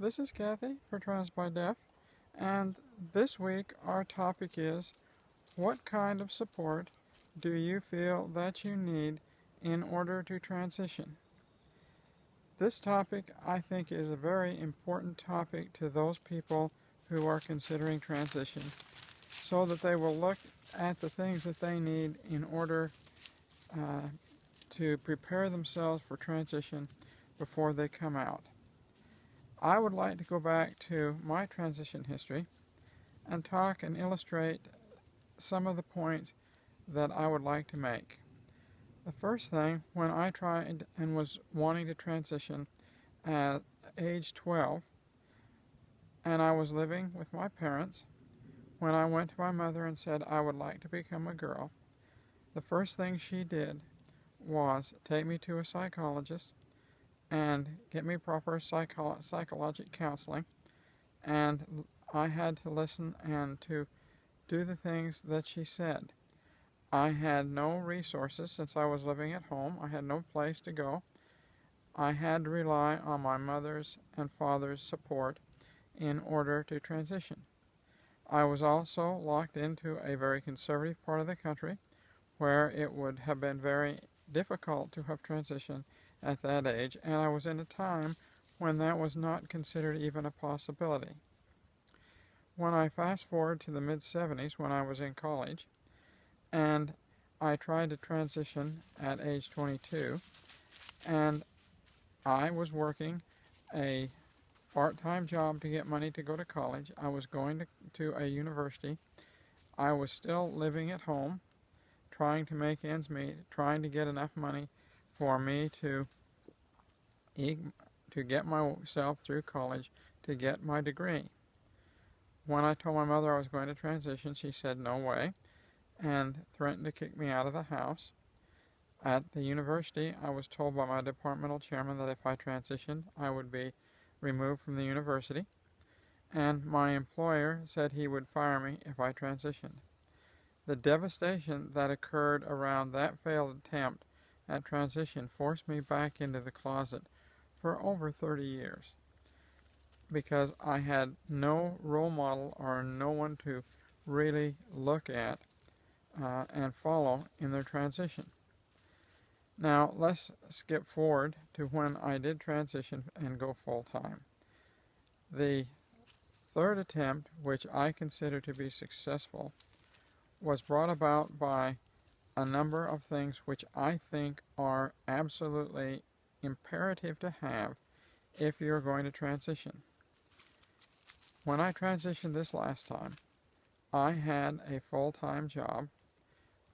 This is Kathy for Trans by Deaf, and this week our topic is what kind of support do you feel that you need in order to transition? This topic, I think, is a very important topic to those people who are considering transition so that they will look at the things that they need in order uh, to prepare themselves for transition before they come out. I would like to go back to my transition history and talk and illustrate some of the points that I would like to make. The first thing, when I tried and was wanting to transition at age 12, and I was living with my parents, when I went to my mother and said I would like to become a girl, the first thing she did was take me to a psychologist and get me proper psychological counseling, and I had to listen and to do the things that she said. I had no resources since I was living at home. I had no place to go. I had to rely on my mother's and father's support in order to transition. I was also locked into a very conservative part of the country where it would have been very difficult to have transitioned at that age, and I was in a time when that was not considered even a possibility. When I fast forward to the mid 70s when I was in college, and I tried to transition at age 22, and I was working a part-time job to get money to go to college. I was going to a university. I was still living at home, trying to make ends meet, trying to get enough money for me to get myself through college to get my degree. When I told my mother I was going to transition, she said no way and threatened to kick me out of the house. At the university, I was told by my departmental chairman that if I transitioned, I would be removed from the university, and my employer said he would fire me if I transitioned. The devastation that occurred around that failed attempt at transition forced me back into the closet for over 30 years because I had no role model or no one to really look at and follow in their transition. Now let's skip forward to when I did transition and go full-time. The third attempt, which I consider to be successful, was brought about by a number of things which I think are absolutely imperative to have if you're going to transition. When I transitioned this last time, I had a full-time job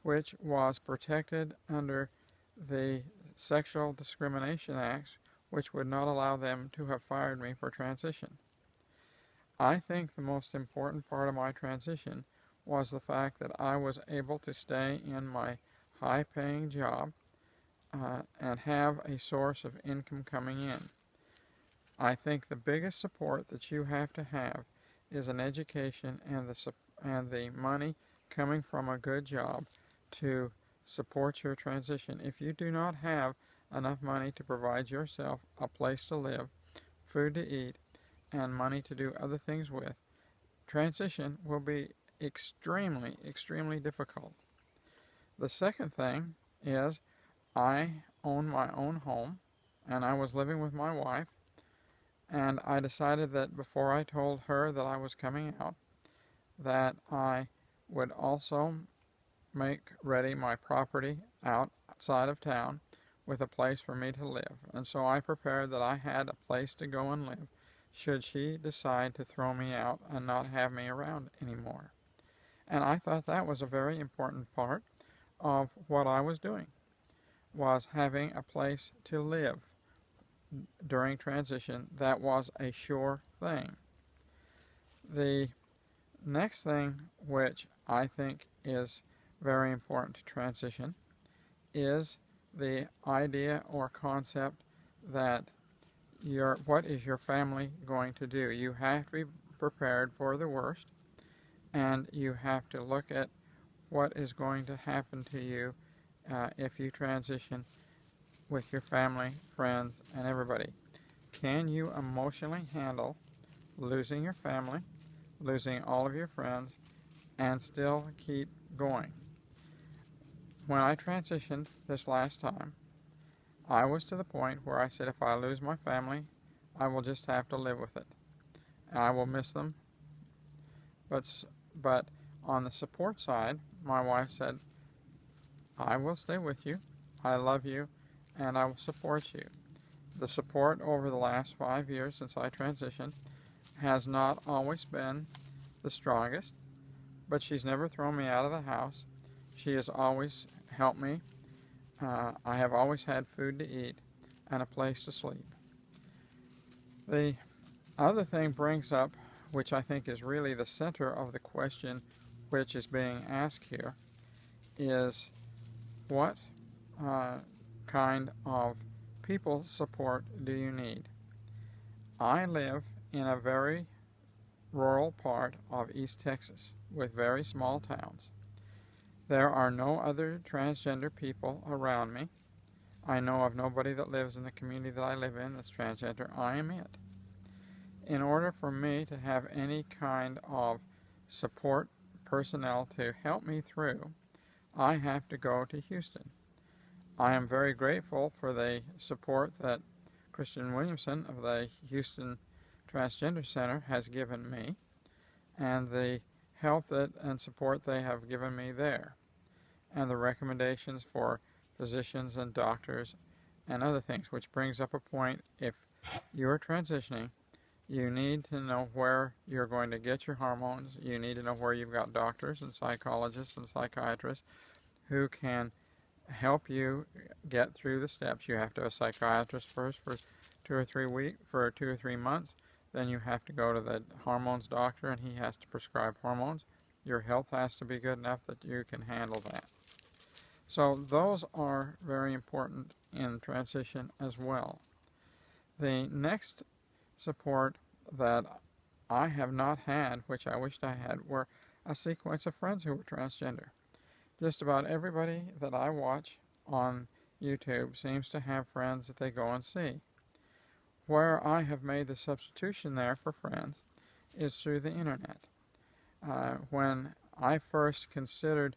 which was protected under the Sexual Discrimination Act, which would not allow them to have fired me for transition. I think the most important part of my transition was the fact that I was able to stay in my high-paying job and have a source of income coming in. I think the biggest support that you have to have is an education and the money coming from a good job to support your transition. If you do not have enough money to provide yourself a place to live, food to eat, and money to do other things with, transition will be extremely, extremely difficult. The second thing is I own my own home, and I was living with my wife, and I decided that before I told her that I was coming out, that I would also make ready my property outside of town with a place for me to live. And so I prepared that I had a place to go and live should she decide to throw me out and not have me around anymore. And I thought that was a very important part of what I was doing, was having a place to live during transition that was a sure thing. The next thing which I think is very important to transition is the idea or concept that what is your family going to do? You have to be prepared for the worst, and you have to look at what is going to happen to you if you transition with your family, friends, and everybody. can you emotionally handle losing your family, losing all of your friends, and still keep going? When I transitioned this last time, I was to the point where I said if I lose my family, I will just have to live with it. And I will miss them. But on the support side, my wife said, I will stay with you, I love you, and I will support you. The support over the last 5 years since I transitioned has not always been the strongest, but she's never thrown me out of the house. She has always helped me. I have always had food to eat and a place to sleep. The other thing brings up, which I think is really the center of the question which is being asked here, is what kind of people support do you need? I live in a very rural part of East Texas with very small towns. There are no other transgender people around me. I know of nobody that lives in the community that I live in that's transgender. I am it. In order for me to have any kind of support personnel to help me through, I have to go to Houston. I am very grateful for the support that Christian Williamson of the Houston Transgender Center has given me, and the help and support they have given me there, and the recommendations for physicians and doctors and other things, which brings up a point. If you're transitioning, you need to know where you're going to get your hormones. You need to know where you've got doctors and psychologists and psychiatrists who can help you get through the steps. You have to have a psychiatrist first for 2 or 3 weeks, for 2 or 3 months. Then you have to go to the hormones doctor, and he has to prescribe hormones. Your health has to be good enough that you can handle that. So those are very important in transition as well. The next support that I have not had, which I wished I had, were a sequence of friends who were transgender. Just about everybody that I watch on YouTube seems to have friends that they go and see. Where I have made the substitution there for friends is through the internet. When I first considered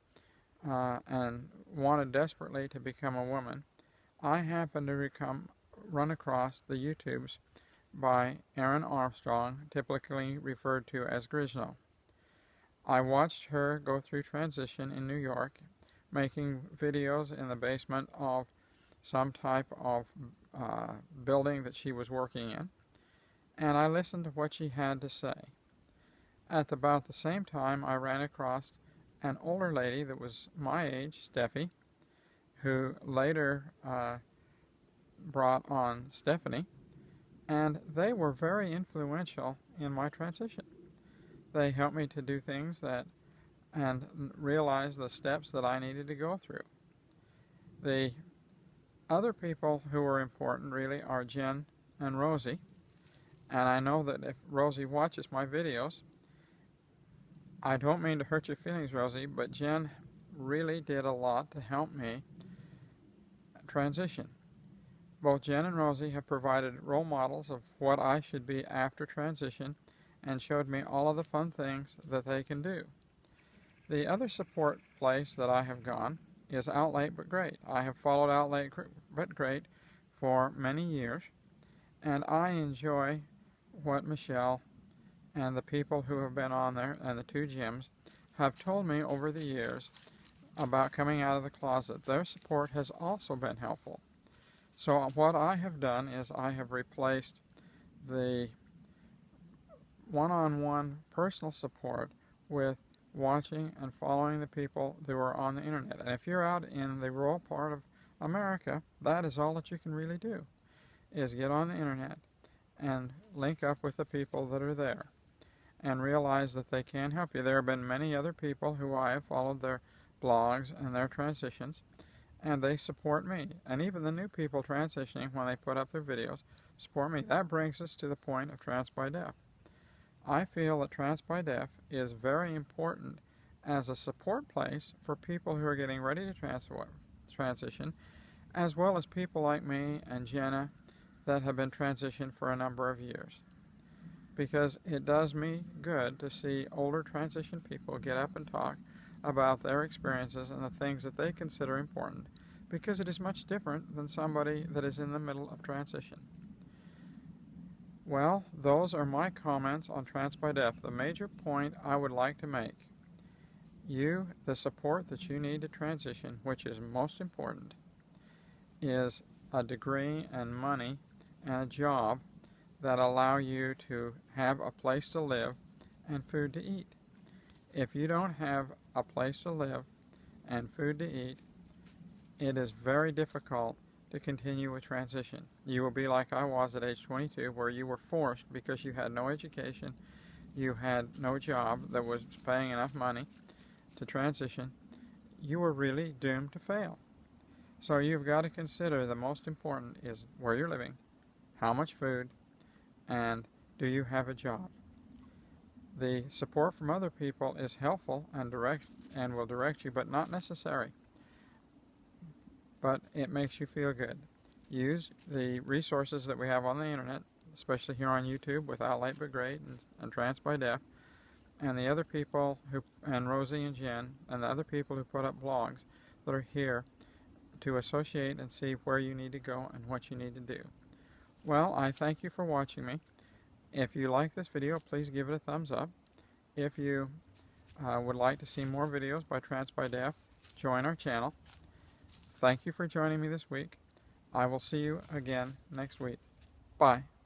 and wanted desperately to become a woman, I happened to run across the YouTubes by Erin Armstrong, typically referred to as Grisno. I watched her go through transition in New York, making videos in the basement of some type of building that she was working in, and I listened to what she had to say. At about the same time, I ran across an older lady that was my age, Steffi, who later brought on Stephanie, and they were very influential in my transition. They helped me to do things and realize the steps that I needed to go through. The other people who are important really are Jen and Rosie, and I know that if Rosie watches my videos, I don't mean to hurt your feelings, Rosie, but Jen really did a lot to help me transition. Both Jen and Rosie have provided role models of what I should be after transition and showed me all of the fun things that they can do. The other support place that I have gone is Out Late But Great. I have followed Out Late But Great for many years, and I enjoy what Michelle and the people who have been on there and the 2 gyms have told me over the years about coming out of the closet. Their support has also been helpful. So what I have done is I have replaced the one-on-one personal support with watching and following the people that are on the internet. And if you're out in the rural part of America, that is all that you can really do, is get on the internet and link up with the people that are there and realize that they can help you. There have been many other people who I have followed their blogs and their transitions, and they support me. And even the new people transitioning, when they put up their videos, support me. That brings us to the point of Trans by Deaf. I feel that Trans by Deaf is very important as a support place for people who are getting ready to transition, as well as people like me and Jenna that have been transitioned for a number of years, because it does me good to see older transition people get up and talk about their experiences and the things that they consider important, because it is much different than somebody that is in the middle of transition. Well, those are my comments on Trans by Deaf. The major point I would like to make: the support that you need to transition, which is most important, is a degree and money and a job that allow you to have a place to live and food to eat. If you don't have a place to live and food to eat, it is very difficult to continue with transition. You will be like I was at age 22, where you were forced because you had no education, you had no job that was paying enough money to transition. You were really doomed to fail. So you've got to consider the most important is where you're living, how much food, and do you have a job. The support from other people is helpful and will direct you, but not necessary. But it makes you feel good. Use the resources that we have on the internet, especially here on YouTube with Out Late But Great and Trans by Deaf, and the other people and Rosie and Jen, and the other people who put up blogs that are here to associate and see where you need to go and what you need to do. Well, I thank you for watching me. If you like this video, please give it a thumbs up. If you would like to see more videos by Trans by Deaf, join our channel. Thank you for joining me this week. I will see you again next week. Bye.